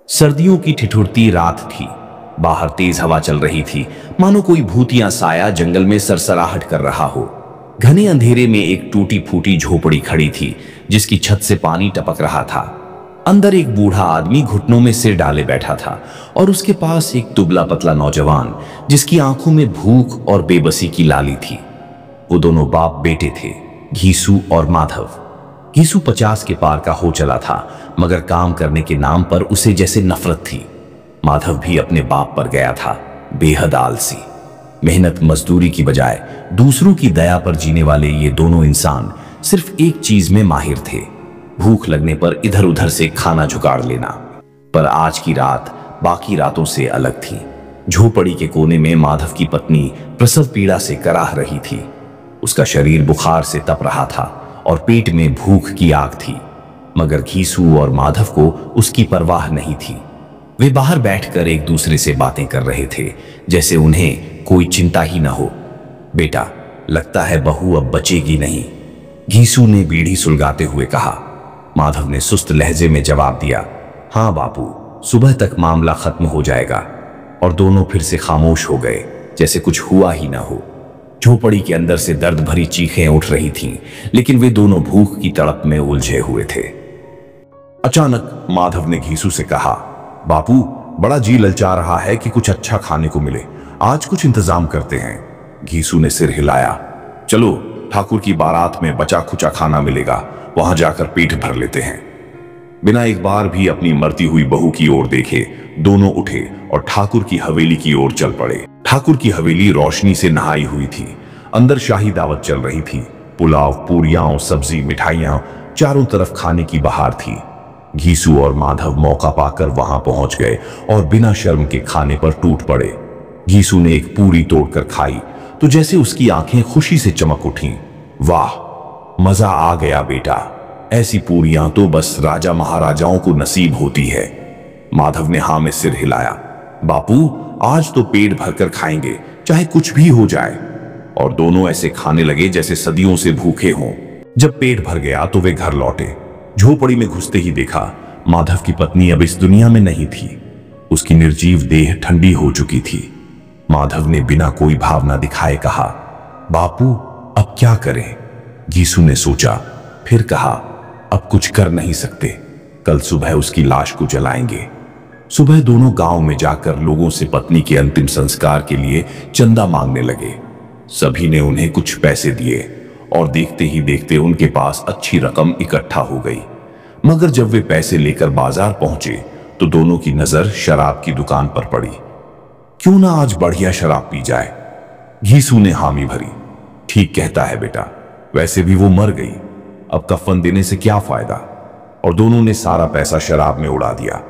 सर्दियों की ठिठुरती रात थी। बाहर तेज हवा चल रही थी, मानो कोई भूतिया साया जंगल में सरसराहट कर रहा हो। घने अंधेरे में एक टूटी फूटी झोपड़ी खड़ी थी, जिसकी छत से पानी टपक रहा था। अंदर एक बूढ़ा आदमी घुटनों में सिर डाले बैठा था और उसके पास एक दुबला पतला नौजवान, जिसकी आंखों में भूख और बेबसी की लाली थी। वो दोनों बाप बेटे थे, घीसू और माधव। घीसू 50 के पार का हो चला था, मगर काम करने के नाम पर उसे जैसे नफरत थी। माधव भी अपने बाप पर गया था, बेहद आलसी। मेहनत मजदूरी की बजाय दूसरों की दया पर जीने वाले ये दोनों इंसान सिर्फ एक चीज में माहिर थे, भूख लगने पर इधर उधर से खाना जुगाड़ लेना। पर आज की रात बाकी रातों से अलग थी। झोपड़ी के कोने में माधव की पत्नी प्रसव पीड़ा से कराह रही थी। उसका शरीर बुखार से तप रहा था और पेट में भूख की आग थी, मगर घीसू और माधव को उसकी परवाह नहीं थी। वे बाहर बैठकर एक दूसरे से बातें कर रहे थे, जैसे उन्हें कोई चिंता ही न हो। बेटा, लगता है बहू अब बचेगी नहीं, घीसू ने बीड़ी सुलगाते हुए कहा। माधव ने सुस्त लहजे में जवाब दिया, हाँ बापू, सुबह तक मामला खत्म हो जाएगा। और दोनों फिर से खामोश हो गए, जैसे कुछ हुआ ही ना हो। झोपड़ी के अंदर से दर्द भरी चीखें उठ रही थीं, लेकिन वे दोनों भूख की तड़प में उलझे हुए थे। अचानक माधव ने घीसू से कहा, बापू, बड़ा जी ललचा रहा है कि कुछ अच्छा खाने को मिले, आज कुछ इंतजाम करते हैं। घीसू ने सिर हिलाया, चलो, ठाकुर की बारात में बचा खुचा खाना मिलेगा, वहां जाकर पेट भर लेते हैं। बिना एक बार भी अपनी मरती हुई बहू की ओर देखे दोनों उठे और ठाकुर की हवेली की ओर चल पड़े। ठाकुर की हवेली रोशनी से नहाई हुई थी। अंदर शाही दावत चल रही थी। पुलाव, पूरियां, सब्जी, मिठाइयां, चारों तरफ खाने की बहार थी। घीसू और माधव मौका पाकर वहां पहुंच गए और बिना शर्म के खाने पर टूट पड़े। घीसू ने एक पूरी तोड़कर खाई तो जैसे उसकी आंखें खुशी से चमक उठीं। वाह, मजा आ गया बेटा, ऐसी पूरियां तो बस राजा महाराजाओं को नसीब होती है। माधव ने हाँ में सिर हिलाया, बापू, आज तो पेट भरकर खाएंगे, चाहे कुछ भी हो जाए। और दोनों ऐसे खाने लगे जैसे सदियों से भूखे हों। जब पेट भर गया तो वे घर लौटे। झोपड़ी में घुसते ही देखा माधव की पत्नी अब इस दुनिया में नहीं थी। उसकी निर्जीव देह ठंडी हो चुकी थी। माधव ने बिना कोई भावना दिखाए कहा, बापू, अब क्या करें? घीसू ने सोचा, फिर कहा, अब कुछ कर नहीं सकते, कल सुबह उसकी लाश को जलाएंगे। सुबह दोनों गांव में जाकर लोगों से पत्नी के अंतिम संस्कार के लिए चंदा मांगने लगे। सभी ने उन्हें कुछ पैसे दिए और देखते ही देखते उनके पास अच्छी रकम इकट्ठा हो गई। मगर जब वे पैसे लेकर बाजार पहुंचे तो दोनों की नजर शराब की दुकान पर पड़ी। क्यों ना आज बढ़िया शराब पी जाए? घीसू ने हामी भरी, ठीक कहता है बेटा, वैसे भी वो मर गई, अब कफन देने से क्या फायदा? और दोनों ने सारा पैसा शराब में उड़ा दिया।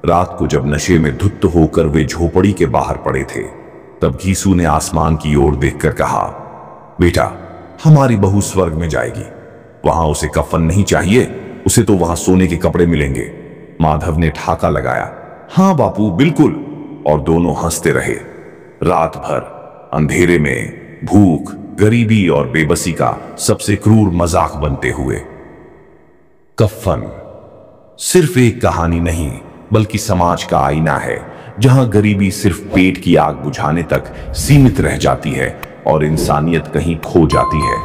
रात को जब नशे में धुत होकर वे झोपड़ी के बाहर पड़े थे, तब घीसू ने आसमान की ओर देखकर कहा, बेटा, हमारी बहू स्वर्ग में जाएगी, वहां उसे कफन नहीं चाहिए, उसे तो वहां सोने के कपड़े मिलेंगे। माधव ने ठाका लगाया, हाँ बापू, बिल्कुल। और दोनों हंसते रहे। रात भर अंधेरे में भूख, गरीबी और बेबसी का सबसे क्रूर मजाक बनते हुए। कफन सिर्फ एक कहानी नहीं, बल्कि समाज का आईना है, जहां गरीबी सिर्फ पेट की आग बुझाने तक सीमित रह जाती है और इंसानियत कहीं खो जाती है।